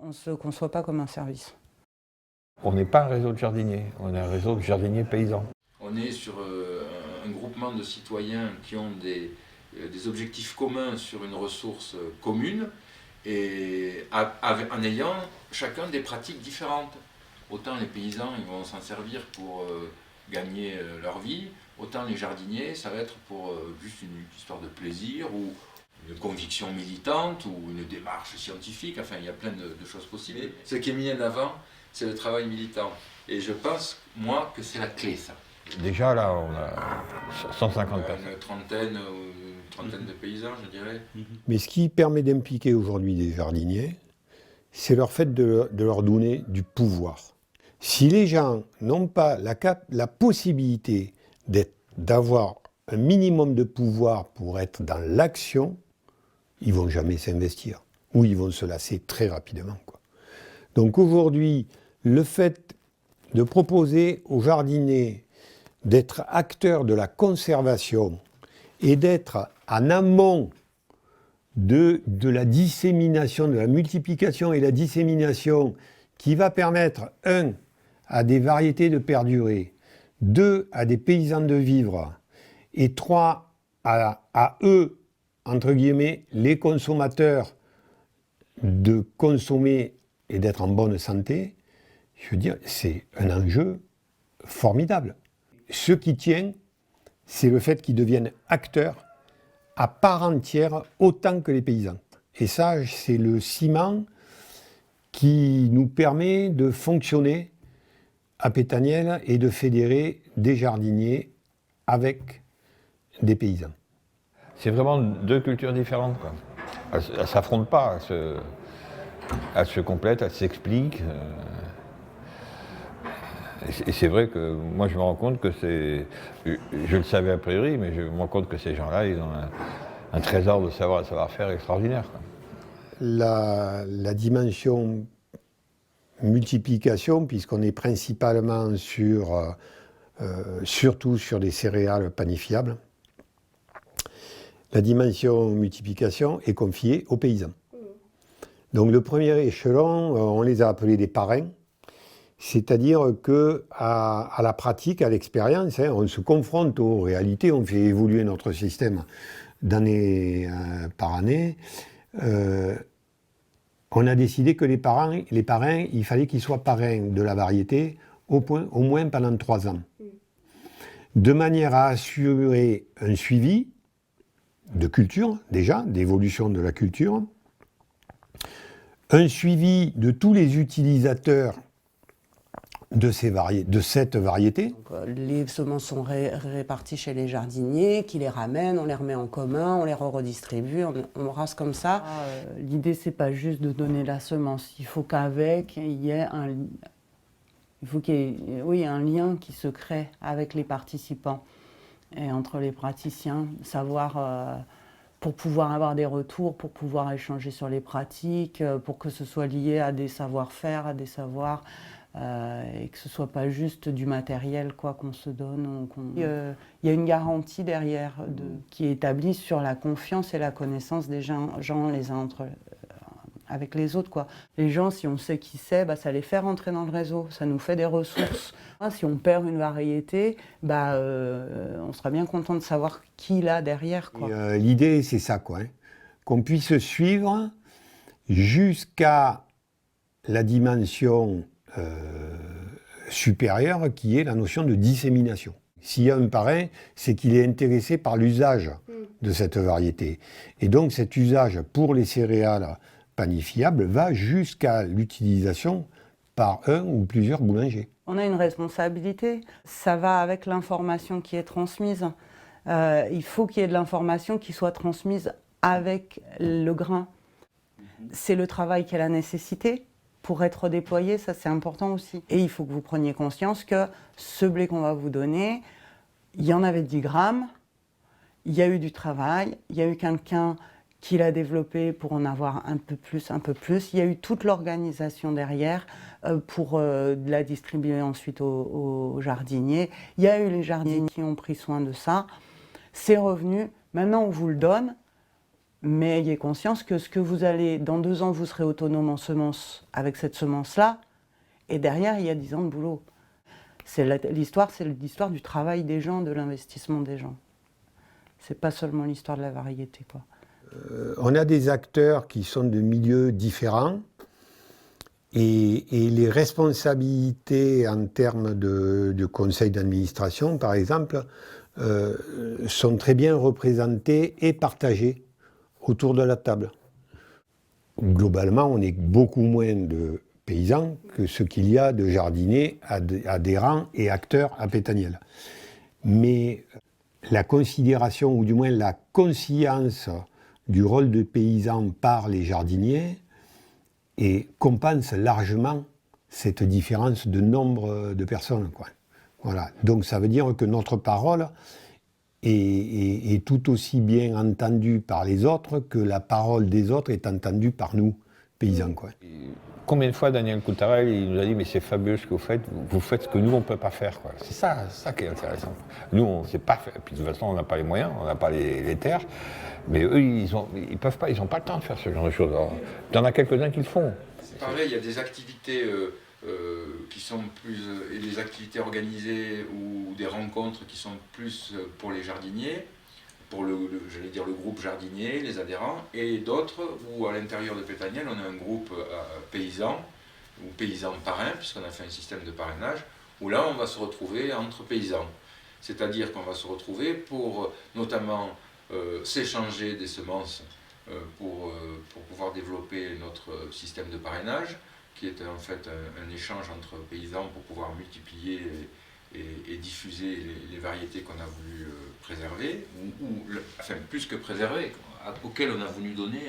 On ne se conçoit pas comme un service. On n'est pas un réseau de jardiniers, on est un réseau de jardiniers paysans. On est sur un groupement de citoyens qui ont des objectifs communs sur une ressource commune et en ayant chacun des pratiques différentes. Autant les paysans ils vont s'en servir pour gagner leur vie, autant les jardiniers ça va être pour juste une histoire de plaisir ou une conviction militante ou une démarche scientifique, enfin il y a plein de choses possibles. Et ce qui est mis en avant, c'est le travail militant. Et je pense, moi, que c'est la clé, ça. Déjà là, on a 150 personnes. Une trentaine de paysans, je dirais. Mais ce qui permet d'impliquer aujourd'hui des jardiniers, c'est leur fait de leur donner du pouvoir. Si les gens n'ont pas la possibilité d'avoir un minimum de pouvoir pour être dans l'action, ils ne vont jamais s'investir. Ou ils vont se lasser très rapidement, quoi. Donc aujourd'hui, le fait de proposer aux jardiniers d'être acteurs de la conservation et d'être en amont de la dissémination, de la multiplication et la dissémination qui va permettre, 1, à des variétés de perdurer, 2, à des paysans de vivre, et 3, à eux, entre guillemets, les consommateurs, de consommer et d'être en bonne santé, je veux dire, c'est un enjeu formidable. Ce qui tient, c'est le fait qu'ils deviennent acteurs à part entière autant que les paysans. Et ça, c'est le ciment qui nous permet de fonctionner à Pétaniel et de fédérer des jardiniers avec des paysans. C'est vraiment deux cultures différentes, quoi. Elles ne s'affrontent pas, elles se complètent, elles s'expliquent. Et c'est vrai que moi je me rends compte que c'est... Je le savais a priori, mais je me rends compte que ces gens-là, ils ont un trésor de savoir et savoir-faire extraordinaire, quoi. La dimension multiplication, puisqu'on est principalement surtout sur des céréales panifiables, la dimension multiplication est confiée aux paysans. Donc le premier échelon, on les a appelés des parrains, c'est-à-dire qu'à la pratique, à l'expérience, on se confronte aux réalités, on fait évoluer notre système d'année par année. On a décidé que les parrains, il fallait qu'ils soient parrains de la variété au moins pendant 3 ans. De manière à assurer un suivi de culture, déjà, d'évolution de la culture, un suivi de tous les utilisateurs de cette variété. Donc, les semences sont réparties chez les jardiniers, qui les ramènent, on les remet en commun, on les redistribue, on rase comme ça. L'idée, c'est pas juste de donner la semence, il faut qu'avec, il y ait un lien qui se crée avec les participants et entre les praticiens, savoir... pour pouvoir avoir des retours, pour pouvoir échanger sur les pratiques, pour que ce soit lié à des savoir-faire, à des savoirs, et que ce ne soit pas juste du matériel qu'on se donne. Il y a une garantie derrière qui est établie sur la confiance et la connaissance des gens les uns avec les autres, quoi. Les gens, si on sait qui c'est, ça les fait rentrer dans le réseau, ça nous fait des ressources. Si on perd une variété, on sera bien content de savoir qui l'a derrière, quoi. L'idée, c'est ça, quoi, hein, qu'on puisse suivre jusqu'à la dimension supérieure qui est la notion de dissémination. S'il y a un parrain, c'est qu'il est intéressé par l'usage de cette variété. Et donc cet usage pour les céréales panifiable va jusqu'à l'utilisation par un ou plusieurs boulangers. On a une responsabilité, ça va avec l'information qui est transmise. Il faut qu'il y ait de l'information qui soit transmise avec le grain. C'est le travail qui est la nécessité pour être déployé, ça c'est important aussi. Et il faut que vous preniez conscience que ce blé qu'on va vous donner, il y en avait 10 grammes, il y a eu du travail, il y a eu quelqu'un qui l'a développé pour en avoir un peu plus. Il y a eu toute l'organisation derrière pour la distribuer ensuite aux jardiniers. Il y a eu les jardiniers qui ont pris soin de ça. C'est revenu. Maintenant, on vous le donne. Mais ayez conscience que dans 2 ans, vous serez autonome en semences avec cette semence-là, et derrière, il y a 10 ans de boulot. C'est l'histoire du travail des gens, de l'investissement des gens. C'est pas seulement l'histoire de la variété, quoi. On a des acteurs qui sont de milieux différents, et les responsabilités en termes de conseil d'administration, par exemple, sont très bien représentées et partagées autour de la table. Globalement, on est beaucoup moins de paysans que ce qu'il y a de jardiniers, adhérents et acteurs à Pétaniel. Mais la considération, ou du moins la conscience du rôle de paysan par les jardiniers compense largement cette différence de nombre de personnes, quoi. Voilà. Donc ça veut dire que notre parole est tout aussi bien entendue par les autres que la parole des autres est entendue par nous, paysans, quoi. Combien de fois Daniel Coutarel, il nous a dit mais c'est fabuleux ce que vous faites ce que nous on ne peut pas faire, quoi. C'est ça qui est intéressant. Nous on ne sait pas faire, puis de toute façon on n'a pas les moyens, on n'a pas les terres, mais eux ils peuvent pas, ils n'ont pas le temps de faire ce genre de choses. Alors, il y en a quelques-uns qui le font. C'est pareil, il y a des activités qui sont plus, et des activités organisées ou des rencontres qui sont plus pour les jardiniers, pour le groupe jardinier, les adhérents, et d'autres où à l'intérieur de Pétaniel on a un groupe paysan ou paysans parrains, puisqu'on a fait un système de parrainage, où là on va se retrouver entre paysans. C'est-à-dire qu'on va se retrouver pour notamment s'échanger des semences pour pouvoir développer notre système de parrainage, qui est en fait un échange entre paysans pour pouvoir multiplier et diffuser les variétés qu'on a voulu préserver, enfin plus que préserver, auxquelles on a voulu donner,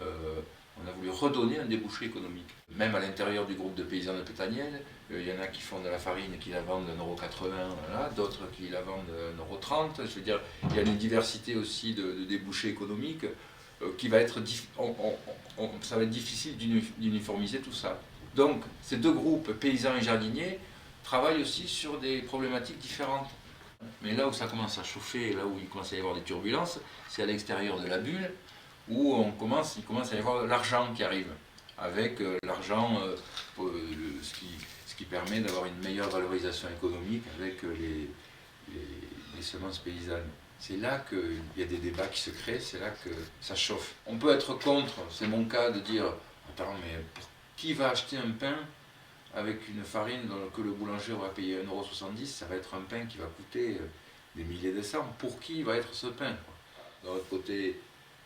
on a voulu redonner un débouché économique. Même à l'intérieur du groupe de paysans de Pétaniel, il y en a qui font de la farine et qui la vendent 1,80 €, voilà, d'autres qui la vendent 1,30 €. Je veux dire, il y a une diversité aussi de débouchés économiques qui va être, ça va être difficile d'uniformiser tout ça. Donc, ces deux groupes, paysans et jardiniers, travaillent aussi sur des problématiques différentes. Mais là où ça commence à chauffer, là où il commence à y avoir des turbulences, c'est à l'extérieur de la bulle, où il commence à y avoir l'argent qui arrive, avec l'argent, ce qui permet d'avoir une meilleure valorisation économique avec les semences paysannes. C'est là qu'il y a des débats qui se créent, c'est là que ça chauffe. On peut être contre, c'est mon cas, de dire « Attends, mais qui va acheter un pain avec une farine que le boulanger va payer 1,70 €, ça va être un pain qui va coûter des milliers de cents. Pour qui va être ce pain ?» D'un autre côté,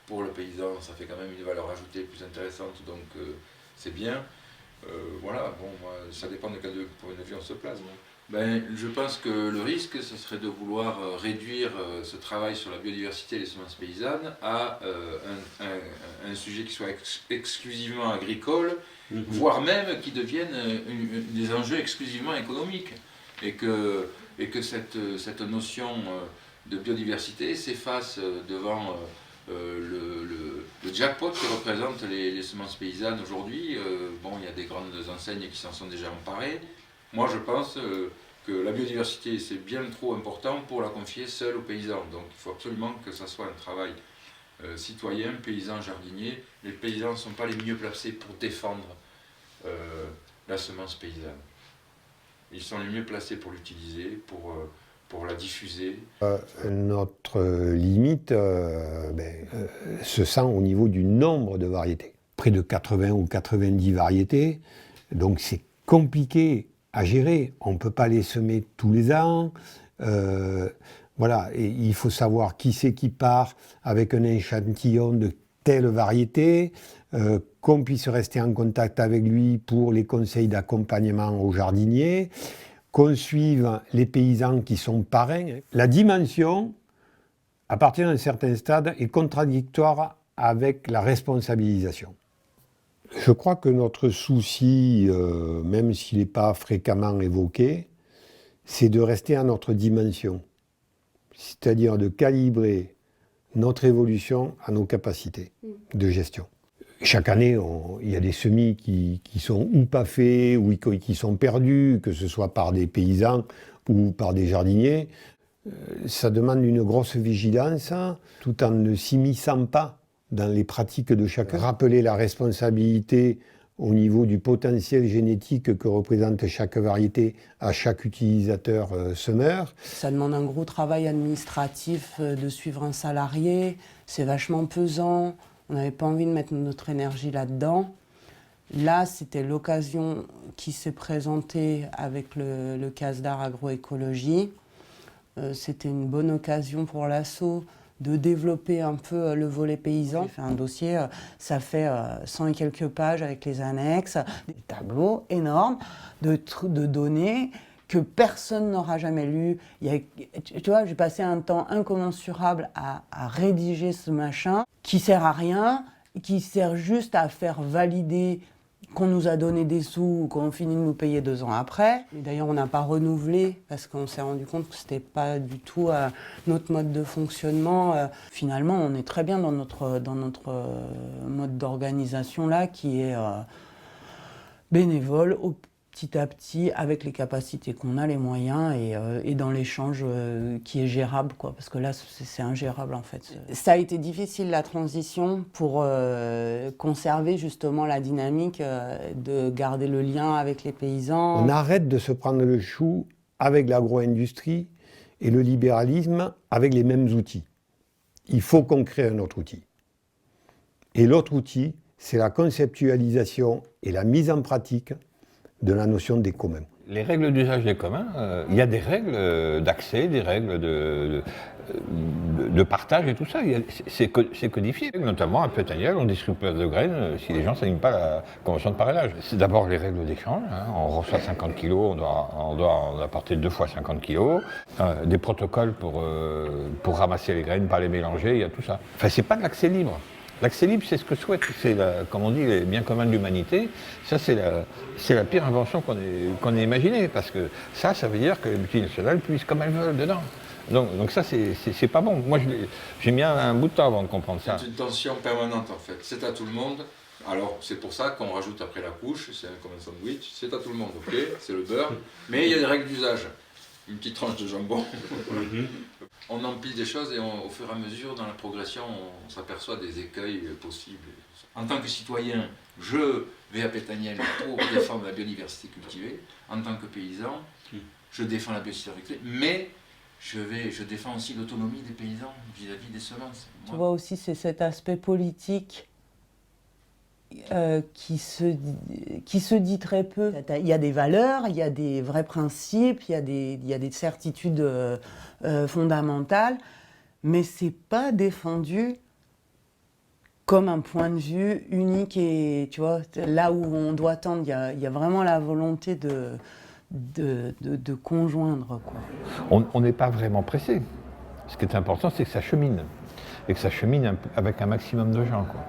pour le paysan, ça fait quand même une valeur ajoutée plus intéressante, donc c'est bien. Voilà, bon, moi, ça dépend de quel point de vue on se place. Ben, je pense que le risque, ce serait de vouloir réduire ce travail sur la biodiversité et les semences paysannes à un sujet qui soit exclusivement agricole, voire même qui devienne des enjeux exclusivement économiques. Et que cette notion de biodiversité s'efface devant le jackpot que représentent les semences paysannes aujourd'hui. Bon, il y a des grandes enseignes qui s'en sont déjà emparées. Moi, je pense que la biodiversité, c'est bien trop important pour la confier seule aux paysans. Donc, il faut absolument que ça soit un travail citoyen, paysan, jardinier. Les paysans ne sont pas les mieux placés pour défendre la semence paysanne. Ils sont les mieux placés pour l'utiliser, pour la diffuser. Notre limite se sent au niveau du nombre de variétés. Près de 80 ou 90 variétés, donc c'est compliqué à gérer. On ne peut pas les semer tous les ans. Voilà, et il faut savoir qui c'est qui part avec un échantillon de telle variété, qu'on puisse rester en contact avec lui pour les conseils d'accompagnement aux jardiniers, qu'on suive les paysans qui sont parrains. La dimension, à partir d'un certain stade, est contradictoire avec la responsabilisation. Je crois que notre souci, même s'il n'est pas fréquemment évoqué, c'est de rester à notre dimension, c'est-à-dire de calibrer notre évolution à nos capacités de gestion. Chaque année, il y a des semis qui sont ou pas faits, ou qui sont perdus, que ce soit par des paysans ou par des jardiniers. Ça demande une grosse vigilance, tout en ne s'immisçant pas dans les pratiques de chacun. Rappeler la responsabilité au niveau du potentiel génétique que représente chaque variété à chaque utilisateur semeur. Ça demande un gros travail administratif de suivre un salarié, c'est vachement pesant, on n'avait pas envie de mettre notre énergie là-dedans. Là, c'était l'occasion qui s'est présentée avec le CASDAR agroécologie. C'était une bonne occasion pour l'asso de développer un peu le volet paysan. J'ai fait un dossier, ça fait 100 et quelques pages avec les annexes, des tableaux énormes de données que personne n'aura jamais lu. Tu vois, j'ai passé un temps incommensurable à rédiger ce machin qui sert à rien, qui sert juste à faire valider qu'on nous a donné des sous ou qu'on finit de nous payer 2 ans après. Et d'ailleurs, on n'a pas renouvelé parce qu'on s'est rendu compte que ce n'était pas du tout notre mode de fonctionnement. Finalement, on est très bien dans notre mode d'organisation là qui est bénévole petit à petit, avec les capacités qu'on a, les moyens, et dans l'échange qui est gérable, quoi, parce que là, c'est ingérable, en fait. Ça a été difficile, la transition, pour conserver justement la dynamique, de garder le lien avec les paysans. On arrête de se prendre le chou avec l'agro-industrie et le libéralisme avec les mêmes outils. Il faut qu'on crée un autre outil. Et l'autre outil, c'est la conceptualisation et la mise en pratique de la notion des communs. Les règles d'usage des communs, il y a des règles d'accès, des règles de partage et tout ça. C'est codifié. Notamment à Pétaniel, on ne distribue pas de graines si les gens ne s'alignent pas à la convention de parrainage. C'est d'abord les règles d'échange. Hein. On reçoit 50 kilos, on doit en apporter 2 fois 50 kilos. Des protocoles pour ramasser les graines, pas les mélanger, il y a tout ça. Enfin, c'est pas de l'accès libre. L'accès libre, c'est ce que souhaite, comme on dit, les biens communs de l'humanité. Ça, c'est la pire invention qu'on ait imaginée, parce que ça veut dire que les multinationales puissent comme elles veulent dedans. Donc ça, c'est pas bon. Moi, j'ai mis un bout de temps avant de comprendre ça. C'est une tension permanente, en fait. C'est à tout le monde. Alors, c'est pour ça qu'on rajoute après la couche, c'est comme un sandwich. C'est à tout le monde, ok, c'est le beurre. Mais il y a des règles d'usage. Une petite tranche de jambon. On empile des choses et au fur et à mesure, dans la progression, on s'aperçoit des écueils possibles. En tant que citoyen, je vais à Pétaniel pour défendre la biodiversité cultivée. En tant que paysan, je défends la biodiversité, mais je défends aussi l'autonomie des paysans vis-à-vis des semences. Tu vois aussi, c'est cet aspect politique qui se dit très peu. Il y a des valeurs, il y a des vrais principes, il y a des certitudes fondamentales, mais c'est pas défendu comme un point de vue unique et, tu vois, là où on doit tendre, il y a vraiment la volonté de conjoindre, quoi. On n'est pas vraiment pressé. Ce qui est important, c'est que ça chemine. Et que ça chemine avec un maximum de gens, quoi.